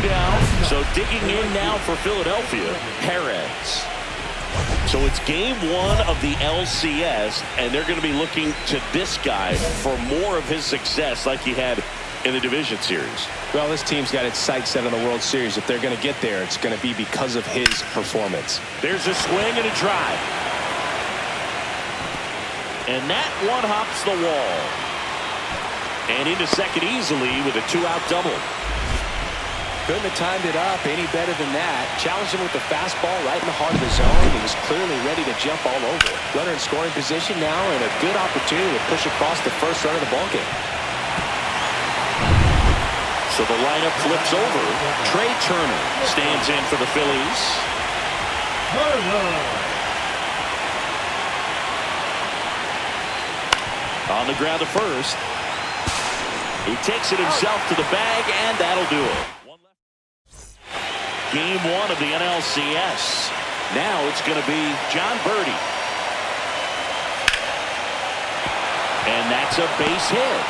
2 down. So digging in now for Philadelphia, Perez. So it's game 1 of the LCS, and they're going to be looking to this guy for more of his success like he had in the division series. Well, this team's got its sights set on the World Series. If they're going to get there, it's going to be because of his performance. There's a swing and a drive. And that one hops the wall. And into second easily with a 2-out double. Couldn't have timed it up any better than that. Challenged him with the fastball right in the heart of the zone. He was clearly ready to jump all over. Runner in scoring position now, and a good opportunity to push across the first run of the ballgame. So the lineup flips over. Trey Turner stands in for the Phillies. On the ground to first. He takes it himself to the bag, and that'll do it. Game 1 of the NLCS. Now it's going to be Jon Berti. And that's a base hit.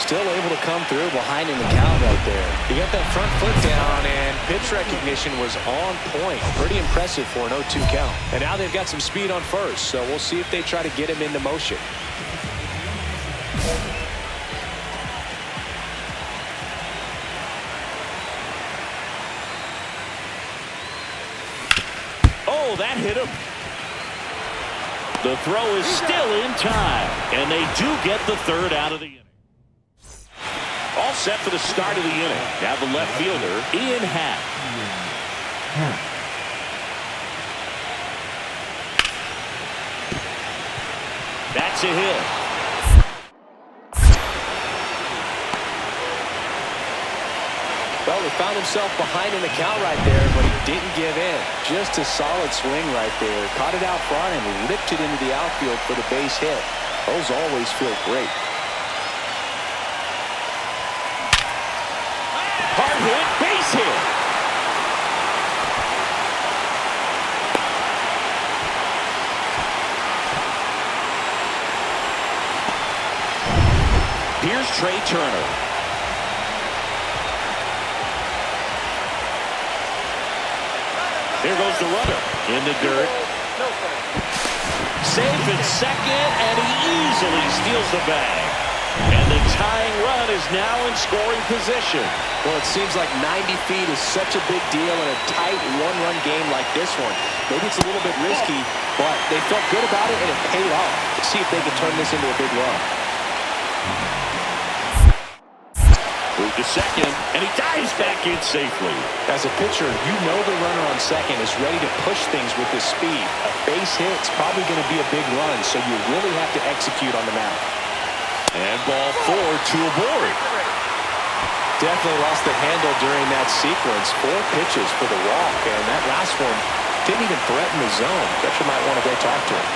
Still able to come through behind in the count right there. He got that front foot down, and pitch recognition was on point. Pretty impressive for an 0-2 count. And now they've got some speed on first, so we'll see if they try to get him into motion. Oh, that hit him. The throw is still in time, and they do get the third out of the inning. All set for the start of the inning. Now the left fielder, Ian Happ. That's a hit. Well, he found himself behind in the count right there, but he didn't give in. Just a solid swing right there. Caught it out front and ripped it into the outfield for the base hit. Those always feel great. Hard hit, base hit. Here's Trey Turner. Here goes the runner in the dirt. Safe at second, and he easily steals the bag. And the tying run is now in scoring position. Well, it seems like 90 feet is such a big deal in a tight one-run game like this one. Maybe it's a little bit risky, but they felt good about it, and it paid off. Let's see if they can turn this into a big run. Move to second, and he dives back in safely. As a pitcher, you know the runner on second is ready to push things with his speed. A base hit's probably going to be a big run, so you really have to execute on the mound. And ball 4 to Aboard. Definitely lost the handle during that sequence. 4 pitches for the walk, and that last one didn't even threaten the zone. Catcher might want to go talk to him.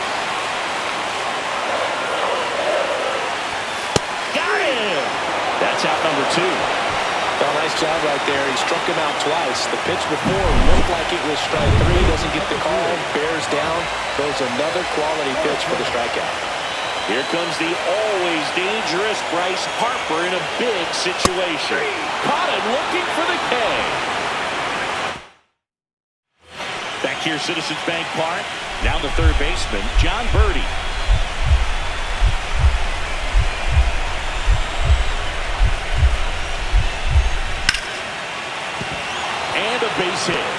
Got him! That's out number 2. Well, nice job right there. He struck him out twice. The pitch before looked like it was strike 3. Doesn't get the call. Bears down. Throws another quality pitch for the strikeout. Here comes the always dangerous Bryce Harper in a big situation. Caught him looking for the K. Back here, Citizens Bank Park. Now the third baseman, Jon Berti. And a base hit.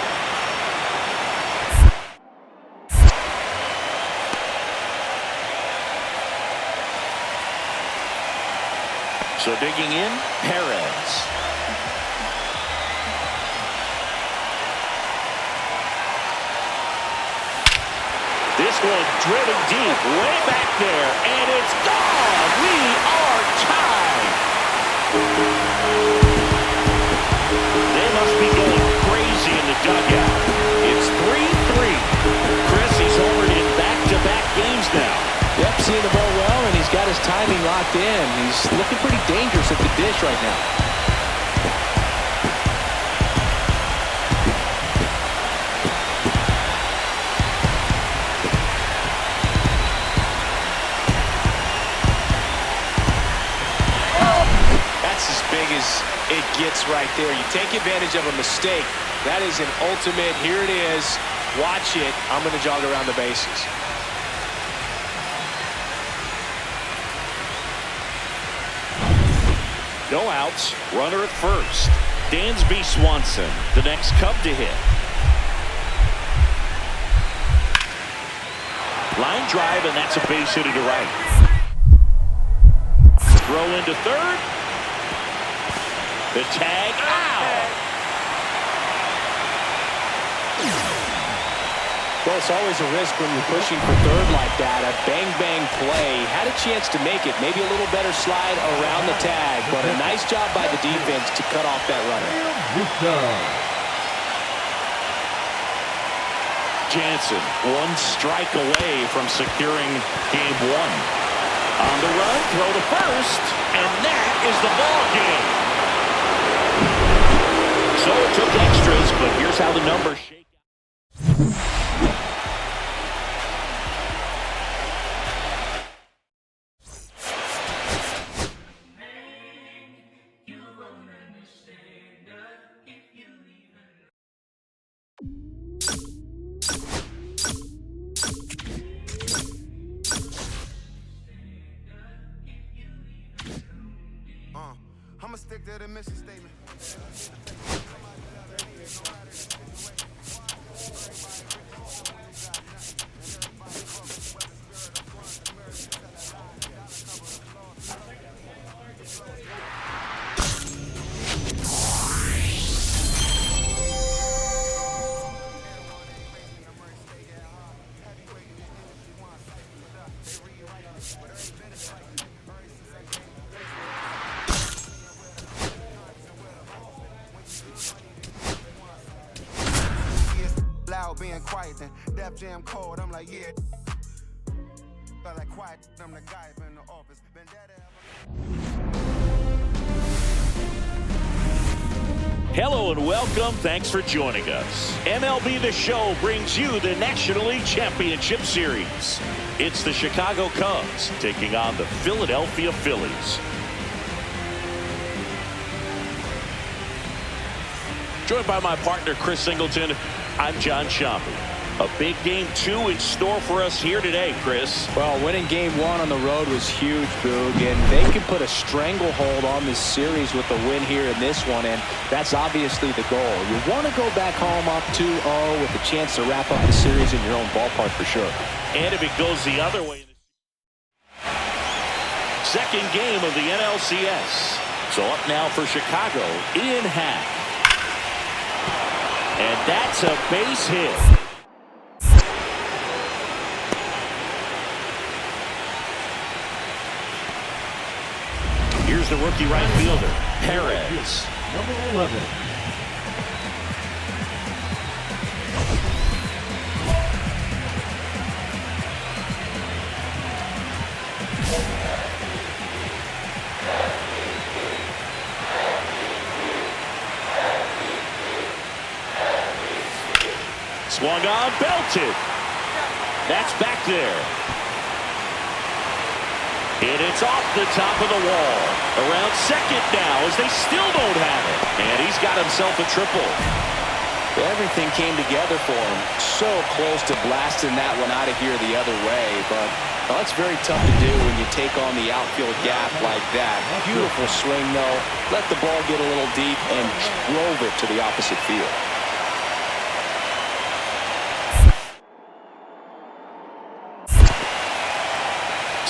So digging in, Perez. This one driven deep, way back there, and it's gone. We are tied. They must be going crazy in the dugout. It's 3-3. Chris, he's homered in back-to-back games now. Yep, seeing the ball well, and he's got his timing locked in. He's looking pretty dangerous at the dish right now. big as it gets right there. You take advantage of a mistake. That is an ultimate, here it is, watch it, I'm going to jog around the bases. No outs, runner at first. Dansby Swanson, the next Cub to hit. Line drive, and that's a base hit to right. Throw into third. The tag out. Well, it's always a risk when you're pushing for third like that. A bang-bang play. Had a chance to make it. Maybe a little better slide around the tag, but a nice job by the defense to cut off that runner. Jansen, one strike away from securing game one. On the run, throw to first, and that is the ball game. So it took extras, but here's how the numbers shake out. I'ma stick to the mission statement. Being quiet, then Def Jam cold. I'm like, yeah. But like quiet, I'm the guy in the office. Hello and welcome. Thanks for joining us. MLB The Show brings you the National League Championship Series. It's the Chicago Cubs taking on the Philadelphia Phillies. Joined by my partner, Chris Singleton. I'm John Sciambi. A big game two in store for us here today, Chris. Well, winning game one on the road was huge, Boog, and they could put a stranglehold on this series with the win here in this one, and that's obviously the goal. You want to go back home up 2-0 with a chance to wrap up the series in your own ballpark for sure. And if it goes the other way, second game of the NLCS. So up now for Chicago, Ian Happ. And that's a base hit. Here's the rookie right fielder, Perez. Number 11. Swung on, belted. That's back there. And it's off the top of the wall. Around second now as they still don't have it. And he's got himself a triple. Everything came together for him. So close to blasting that one out of here the other way. But well, that's very tough to do when you take on the outfield gap like that. Beautiful swing, though. Let the ball get a little deep and drove it to the opposite field.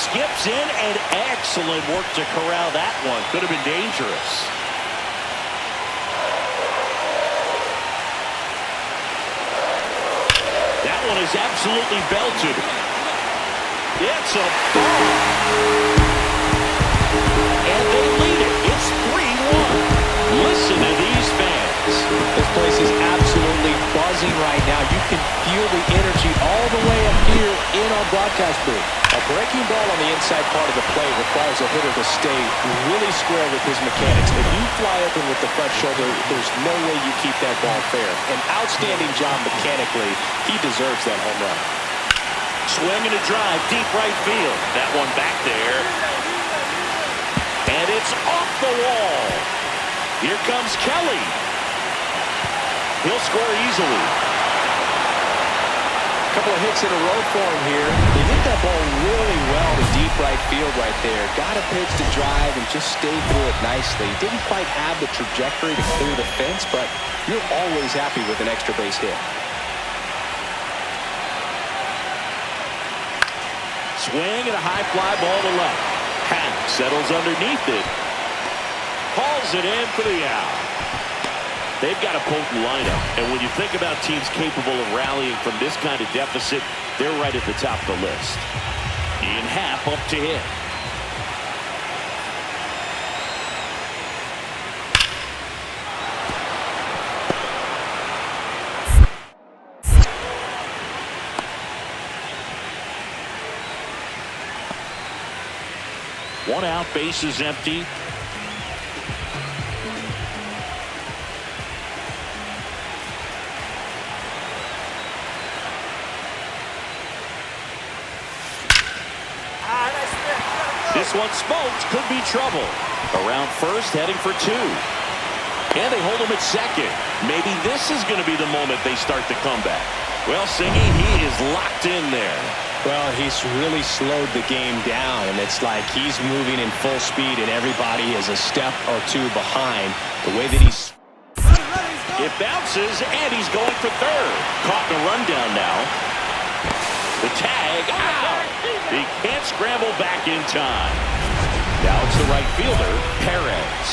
Skips in, and excellent work to corral that one. Could have been dangerous. That one is absolutely belted. It's a ball. And they lead it. It's 3-1. Listen to these fans. This place is absolutely buzzing right now. You can feel the energy all the way up here in our broadcast booth. A breaking ball on the inside part of the plate requires a hitter to stay really square with his mechanics. If you fly open with the front shoulder, there's no way you keep that ball fair. An outstanding job mechanically. He deserves that home run. Swinging a drive, deep right field. That one back there. And it's off the wall. Here comes Kelly. He'll score easily. A couple of hits in a row for him here. He hit that ball really well to deep right field right there. Got a pitch to drive and just stayed through it nicely. Didn't quite have the trajectory to clear the fence, but you're always happy with an extra base hit. Swing and a high fly ball to left. Happ settles underneath it. Hauls it in for the out. They've got a potent lineup, and when you think about teams capable of rallying from this kind of deficit, they're right at the top of the list. Ian Happ up to hit. One out, base is empty. This one smoked, could be trouble. Around first, heading for two. And they hold him at second. Maybe this is going to be the moment they start the comeback. Well, Singy, he is locked in there. Well, he's really slowed the game down, and it's like he's moving in full speed, and everybody is a step or two behind. The way that he's... It bounces, and he's going for third. Caught in a rundown now. The tag, out! He can't scramble back in time. Now it's the right fielder, Perez.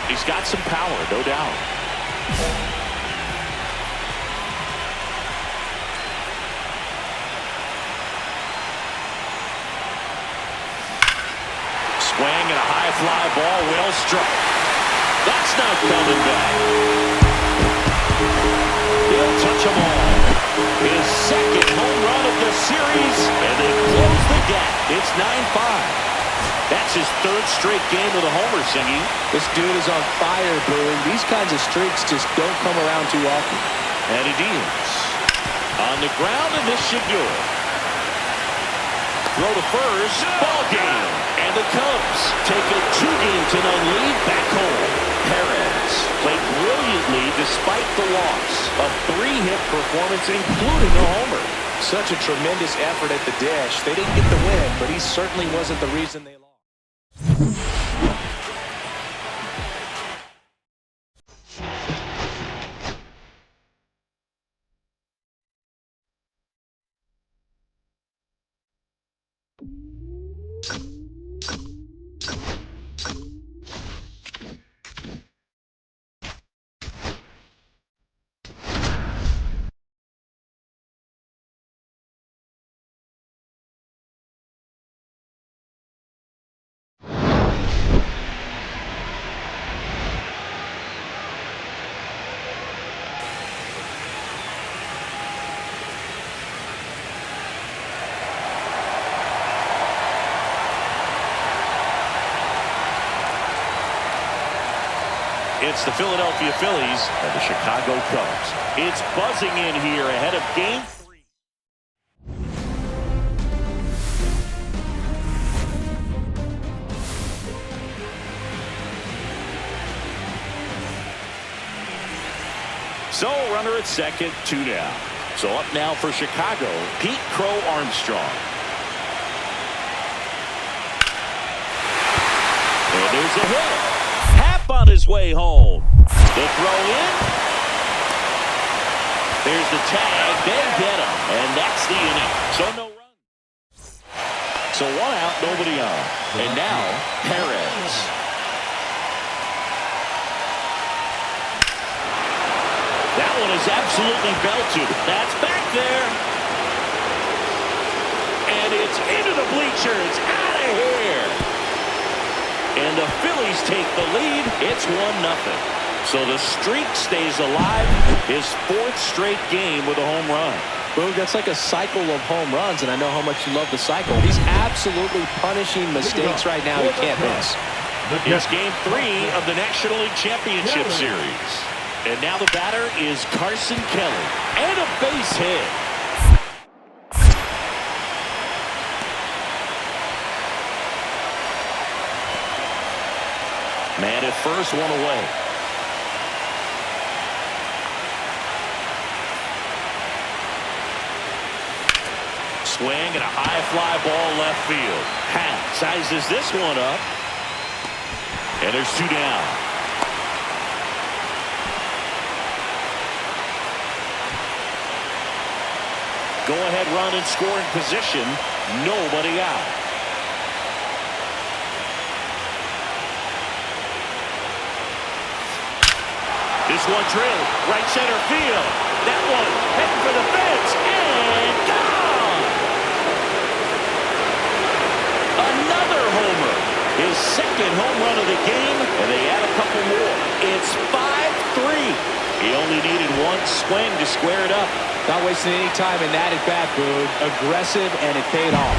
He's got some power, no doubt. Swing and a high fly ball, well struck. That's not coming back. He'll touch them all. His second home run of the series, and they close the gap. It's 9-5. That's his third straight game with a homer, Singy. This dude is on fire, Boone. These kinds of streaks just don't come around too often. And it is. On the ground, and this should do it. Throw to first, ball game. And the Cubs take a 2-0 lead back home. Perez played brilliantly despite the loss. A 3-hit performance, including a homer. Such a tremendous effort at the dish. They didn't get the win, but he certainly wasn't the reason they lost. It's the Philadelphia Phillies and the Chicago Cubs. It's buzzing in here ahead of Game 3. So, runner at second, 2 down. So up now for Chicago, Pete Crow Armstrong. And there's a hit. On his way home. The throw in. There's the tag. They get him. And that's the inning. So no run. So 1 out, nobody on. And now, Perez. That one is absolutely belted. That's back there. And it's into the bleachers. Out of here. And the Phillies take the lead. It's 1-0. So the streak stays alive. His 4th straight game with a home run. Boom, that's like a cycle of home runs, and I know how much you love the cycle. He's absolutely punishing mistakes right now he can't miss. It's Game 3 of the National League Championship Series. And now the batter is Carson Kelly. And a base hit. Man at first, one away. swing and a high fly ball left field. Happ sizes this one up. And there's 2 down. Go-ahead run in scoring position. Nobody out. This one drilled right center field. That one heading for the fence and gone. Another homer. His second home run of the game, and they add a couple more. It's 5-3. He only needed one swing to square it up. Not wasting any time in that at bat, Boog. Aggressive, and it paid off.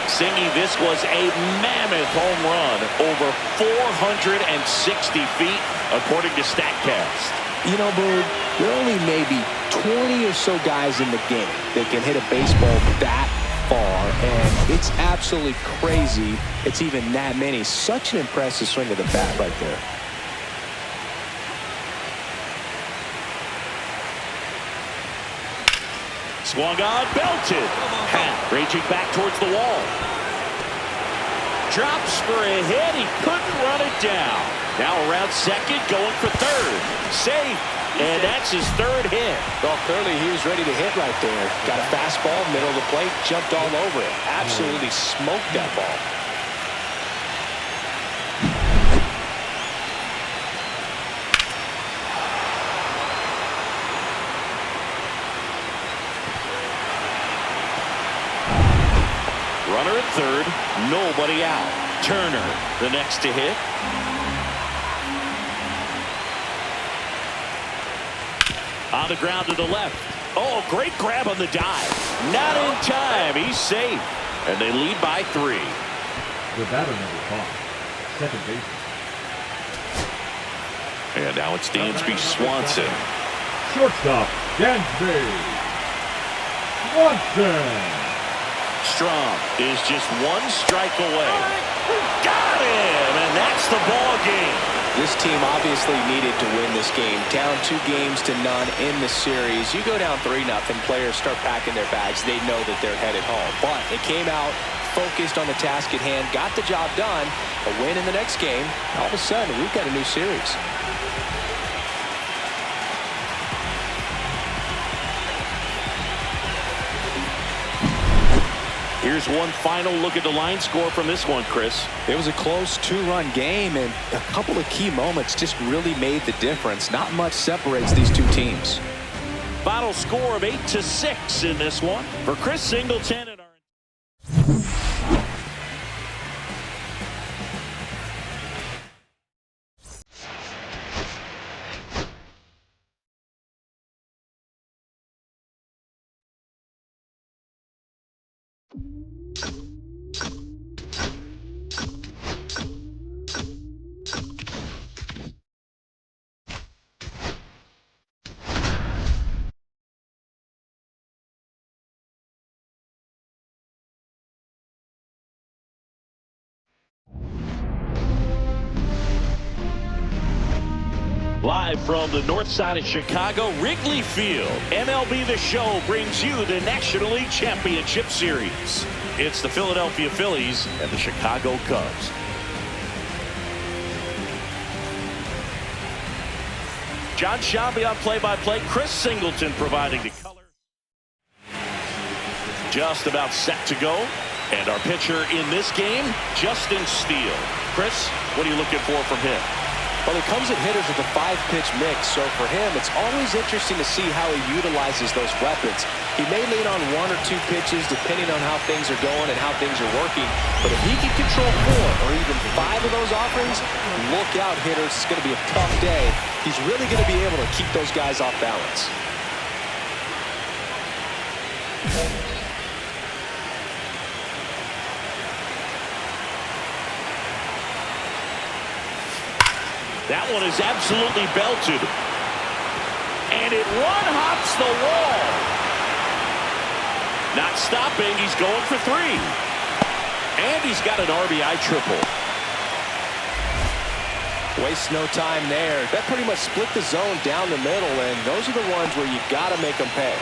Singy, this was a mammoth home run, over 460 feet, according to StatCast. You know, Boog, there are only maybe 20 or so guys in the game that can hit a baseball that far, and it's absolutely crazy it's even that many. Such an impressive swing of the bat right there. Swung on, belted. Happ raging back towards the wall. Drops for a hit. He couldn't run it down. Now around second, going for third. Safe. And that's his third hit. Well, clearly he was ready to hit right there. Got a fastball, middle of the plate, jumped all over it. Absolutely smoked that ball. Runner at third, nobody out. Turner, the next to hit. On the ground to the left. Oh, great grab on the dive. Not in time. He's safe. And they lead by 3. The batter number 5, second base. And now it's Dansby Swanson. Shortstop, Dansby Swanson. Strong is just 1 strike away. Got him, and that's the ball game. This team obviously needed to win this game. Down 2 games to none in the series. You go down 3-0, players start packing their bags. They know that they're headed home. But it came out focused on the task at hand, got the job done. A win in the next game. All of a sudden, we've got a new series. Here's one final look at the line score from this one, Chris. It was a close 2-run game, and a couple of key moments just really made the difference. Not much separates these 2 teams. Final score of 8-6 in this one for Chris Singleton and our live from the north side of Chicago, Wrigley Field. MLB The Show brings you the National League Championship Series. It's the Philadelphia Phillies and the Chicago Cubs. John Shambi on play-by-play. Chris Singleton providing the color. Just about set to go. And our pitcher in this game, Justin Steele. Chris, what are you looking for from him? Well, he comes at hitters with a 5-pitch mix, so for him, it's always interesting to see how he utilizes those weapons. He may lean on 1 or 2 pitches depending on how things are going and how things are working, but if he can control 4 or even 5 of those offerings, look out, hitters. It's going to be a tough day. He's really going to be able to keep those guys off balance. That one is absolutely belted. And it one-hops the wall. Not stopping. He's going for 3. And he's got an RBI triple. Waste no time there. That pretty much split the zone down the middle, and those are the ones where you got to make them pay.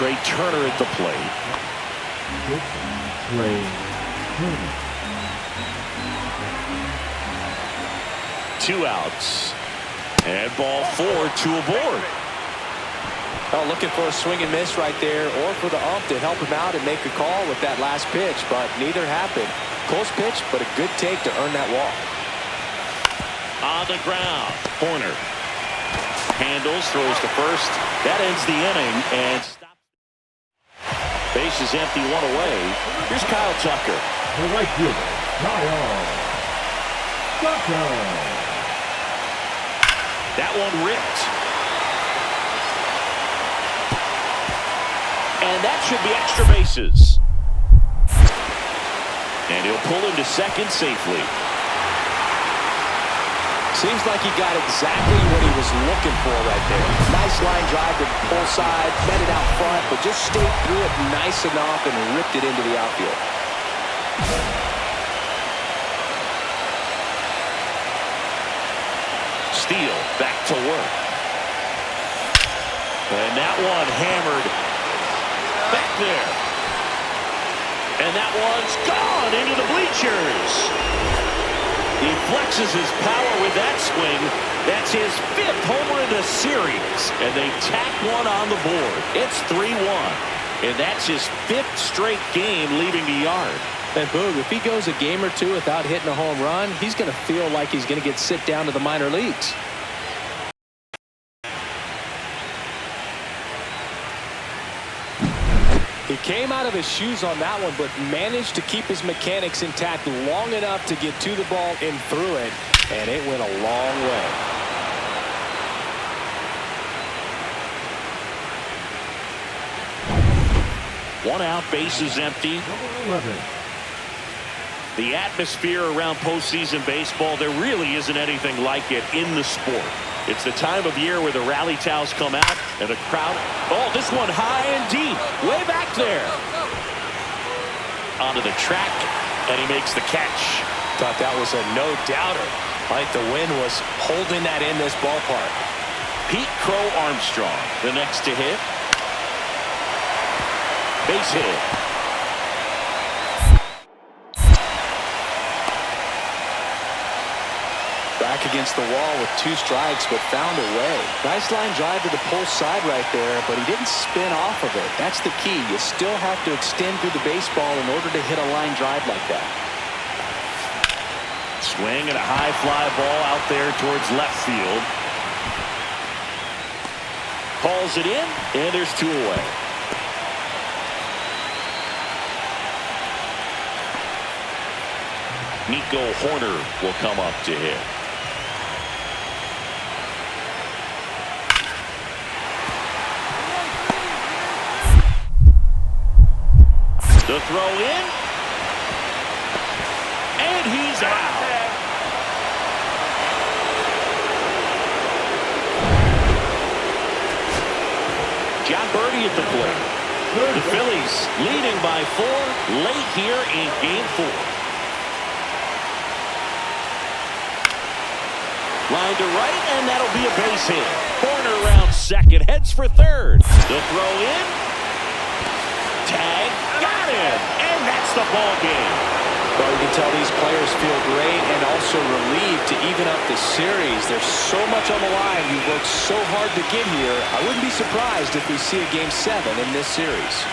Trey Turner at the plate. Trey Turner. 2 outs. And ball 4, 2 aboard. Oh, looking for a swing and miss right there, or for the ump to help him out and make a call with that last pitch, but neither happened. Close pitch, but a good take to earn that walk. On the ground, Horner handles, throws to first. That ends the inning and stops. Base is empty, 1 away. Here's Kyle Tucker. The right fielder, Kyle Tucker. That one ripped. And that should be extra bases. And he'll pull him to second safely. Seems like he got exactly what he was looking for right there. Nice line drive to the pull side, met it out front, but just stayed through it nice enough and ripped it into the outfield. Steele back to work. And that one hammered back there. And that one's gone into the bleachers. He flexes his power with that swing. That's his 5th homer in the series. And they tack one on the board. It's 3-1. And that's his 5th straight game leaving the yard. And Boog, if he goes a game or two without hitting a home run, he's going to feel like he's going to get sent down to the minor leagues. He came out of his shoes on that one, but managed to keep his mechanics intact long enough to get to the ball and through it, and it went a long way. One out, base is empty. Number 11. The atmosphere around postseason baseball, there really isn't anything like it in the sport. It's the time of year where the rally towels come out and the crowd. Oh, this one high and deep, way back there. Onto the track, and he makes the catch. Thought that was a no-doubter. Like the wind was holding that in this ballpark. Pete Crow Armstrong, the next to hit. Base hit. Back against the wall with 2 strikes, but found a way. Nice line drive to the pull side right there, but he didn't spin off of it. That's the key. You still have to extend through the baseball in order to hit a line drive like that. Swing and a high fly ball out there towards left field. Calls it in, and there's 2 away. Nico Horner will come up to hit. The throw in. And he's out. John Birdie at the plate. The Phillies leading by 4 late here in Game 4. Line to right, and that'll be a base hit. Corner round second, heads for third. The throw in. Tag, got him, and that's the ball game. Well, you can tell these players feel great and also relieved to even up the series. There's so much on the line. You've worked so hard to get here. I wouldn't be surprised if we see a Game 7 in this series.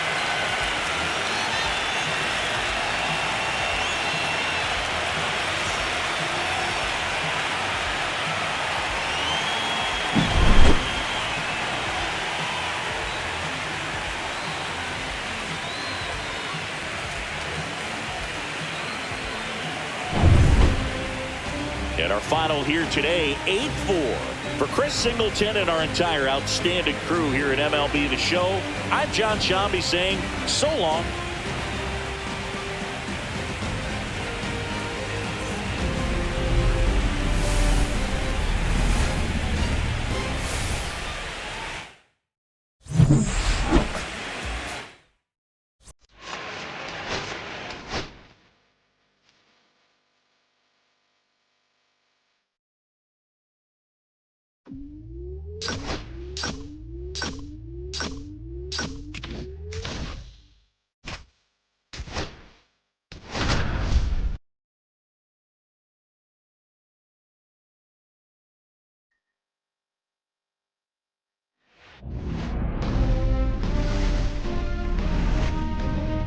And our final here today, 8-4. For Chris Singleton and our entire outstanding crew here at MLB The Show, I'm John Shambi saying so long.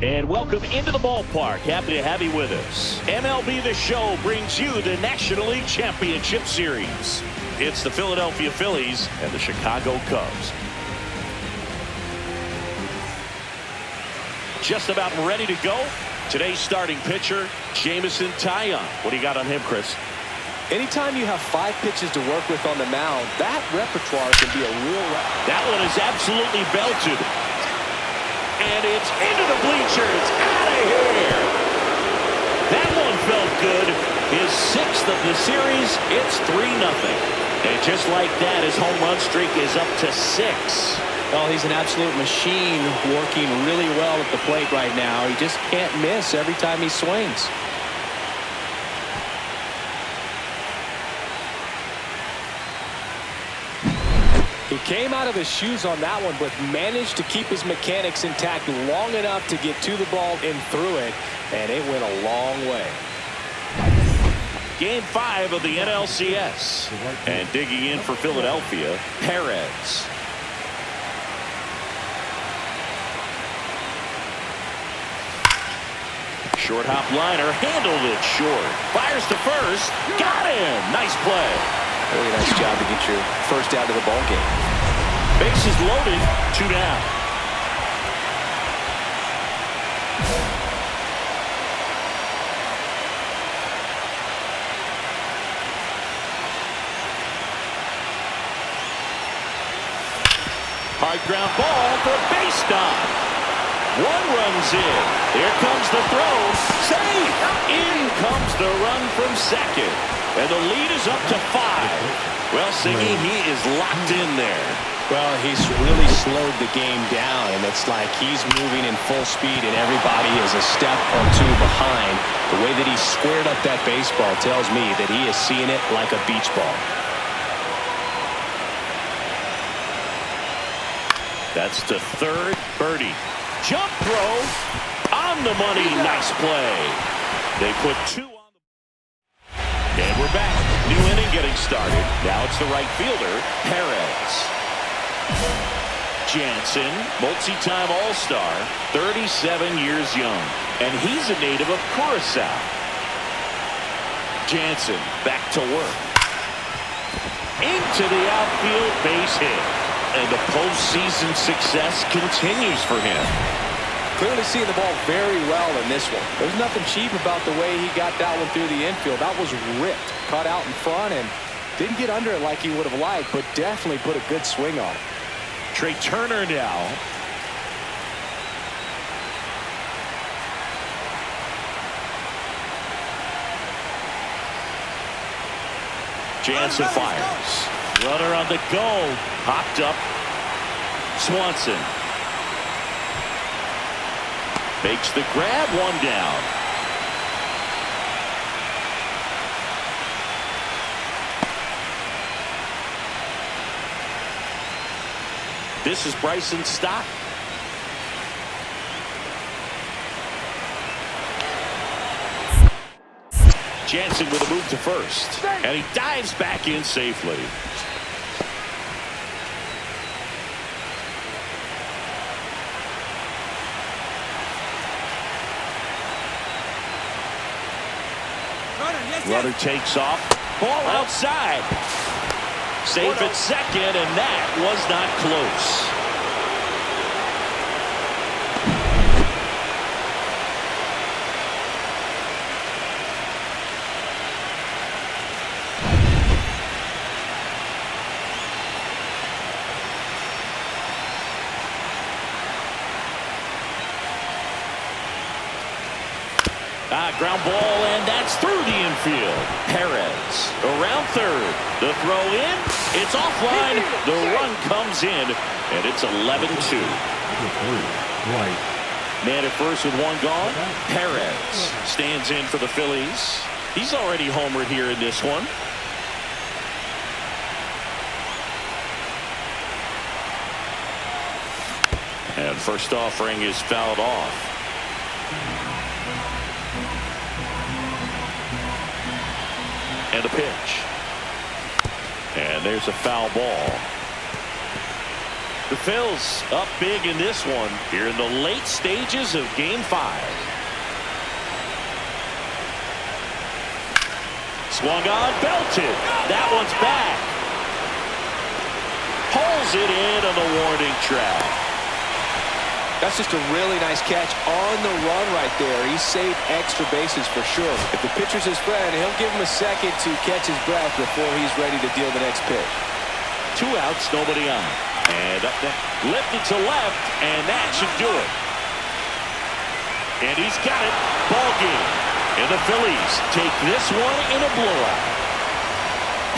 And welcome into the ballpark. Happy to have you with us. MLB The Show brings you the National League Championship Series. It's the Philadelphia Phillies and the Chicago Cubs. Just about ready to go. Today's starting pitcher, Jameson Taillon. What do you got on him, Chris? Anytime you have 5 pitches to work with on the mound, that repertoire can be a real... That one is absolutely belted. And it's into the bleachers. Out of here. That one felt good. His 6th of the series. It's 3-0. And just like that, his home run streak is up to 6. Oh, he's an absolute machine, working really well at the plate right now. He just can't miss every time he swings. He came out of his shoes on that one, but managed to keep his mechanics intact long enough to get to the ball and through it, and it went a long way. Game 5 of the NLCS. And digging in for Philadelphia, Perez. Short hop liner, handled it short. Fires to first, got him. Nice play. Really nice job to get your first out of the ball game. Bases loaded, 2 down. Hard ground ball for a base stop. 1 runs in. Here comes the throw. Safe. In comes the run from second. And the lead is up to 5. Well, Siggy, he is locked in there. Well, he's really slowed the game down, and it's like he's moving in full speed, and everybody is a step or 2 behind. The way that he squared up that baseball tells me that he is seeing it like a beach ball. That's the 3rd birdie. Jump throw on the money. Nice play. They put 2 on the... And we're back. New inning getting started. Now it's the right fielder, Perez. Jansen, multi-time All-Star, 37 years young. And he's a native of Curacao. Jansen back to work. Into the outfield, base hit. And the postseason success continues for him. Clearly seeing the ball very well in this one. There's nothing cheap about the way he got that one through the infield. That was ripped. Caught out in front and didn't get under it like he would have liked, but definitely put a good swing on it. Trey Turner now. Jansen fires. Runner on the go. Hopped up. Swanson. Makes the grab, 1 down. This is Bryson Stott. Jansen with a move to first. And he dives back in safely. Runner takes off. Ball outside. Safe at second, and that was not close. Ground ball, and that's through the infield. Perez around third. The throw in. It's offline. The run comes in, and it's 11-2. Right. Man at first with 1 gone. Perez stands in for the Phillies. He's already homered here in this one. And first offering is fouled off. And a pitch. And there's a foul ball. The Phils up big in this one here in the late stages of Game 5. Swung on, belted. That one's back. Pulls it in on the warning track. That's just a really nice catch on the run right there. He saved extra bases for sure. If the pitcher's his friend, he'll give him a second to catch his breath before he's ready to deal the next pitch. 2 outs, nobody on. And up there, lifted to left, and that should do it. And he's got it. Ball game. And the Phillies take this one in a blowout.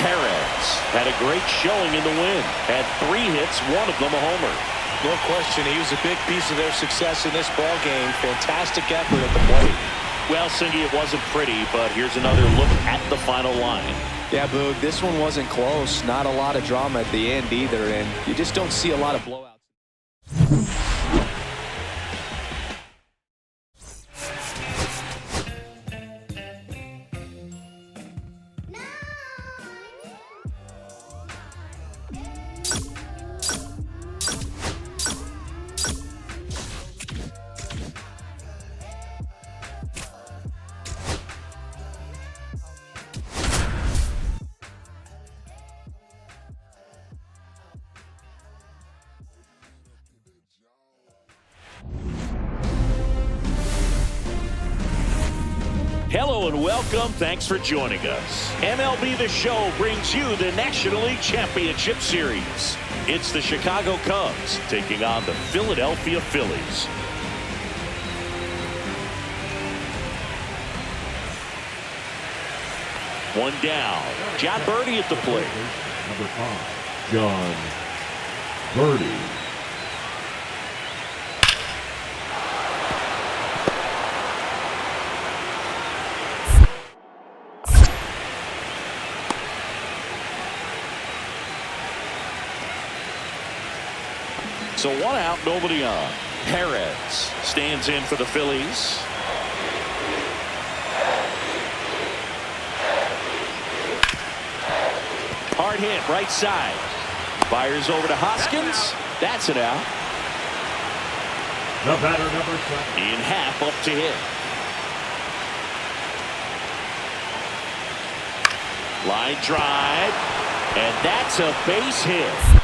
Perez had a great showing in the win. Had 3 hits, one of them a homer. No question, he was a big piece of their success in this ball game. Fantastic effort at the plate. Well, Singy, it wasn't pretty, but here's another look at the final line. Yeah, Boog, this one wasn't close. Not a lot of drama at the end either, and you just don't see a lot of blowouts. Hello and welcome. Thanks for joining us. MLB The Show brings you the National League Championship Series. It's the Chicago Cubs taking on the Philadelphia Phillies. One down. Jon Berti at the plate. Number 5, Jon Berti. So 1 out, nobody on. Perez stands in for the Phillies. Hard hit, right side. Fires over to Hoskins. That's it out. The batter, number 7. In half up to hit. Line drive. And that's a base hit.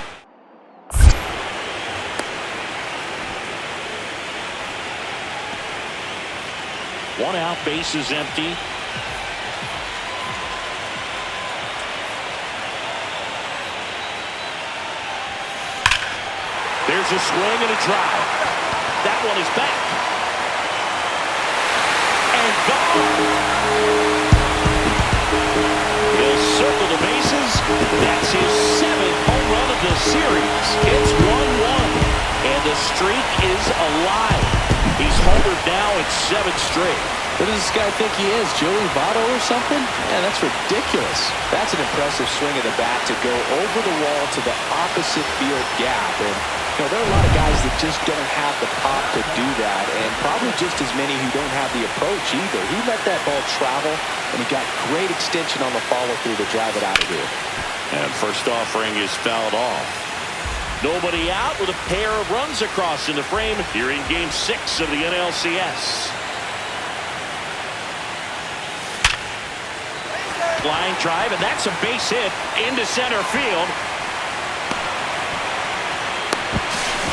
1 out, base is empty. There's a swing and a drive. That one is back. And gone. He'll circle the bases. That's his 7th home run of the series. It's 1-1. And the streak is alive. He's homered now at 7 straight. What does this guy think he is, Joey Votto or something? Man, that's ridiculous. That's an impressive swing of the bat to go over the wall to the opposite field gap. And, there are a lot of guys that just don't have the pop to do that, and probably just as many who don't have the approach either. He let that ball travel, and he got great extension on the follow-through to drive it out of here. And first offering is fouled off. Nobody out with a pair of runs across in the frame here in Game 6 of the NLCS. Line drive, and that's a base hit into center field.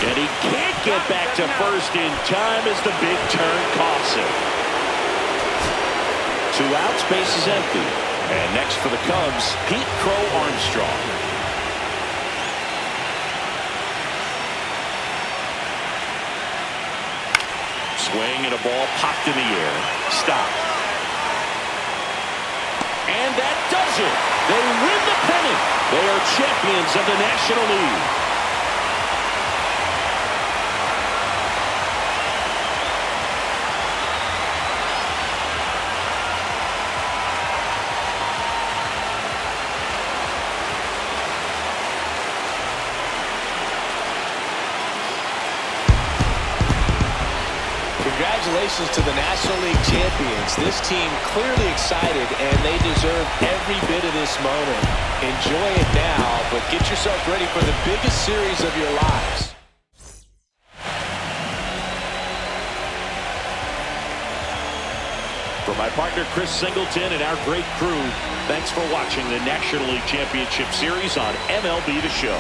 And he can't get back to first in time as the big turn costs him. 2 outs, base is empty. And next for the Cubs, Pete Crow Armstrong. Swing and a ball popped in the air. Stop. And that does it. They win the pennant. They are champions of the National League. Congratulations to the National League champions. This team clearly excited, and they deserve every bit of this moment. Enjoy it now, but get yourself ready for the biggest series of your lives. For my partner Chris Singleton and our great crew, thanks for watching the National League Championship Series on MLB The Show.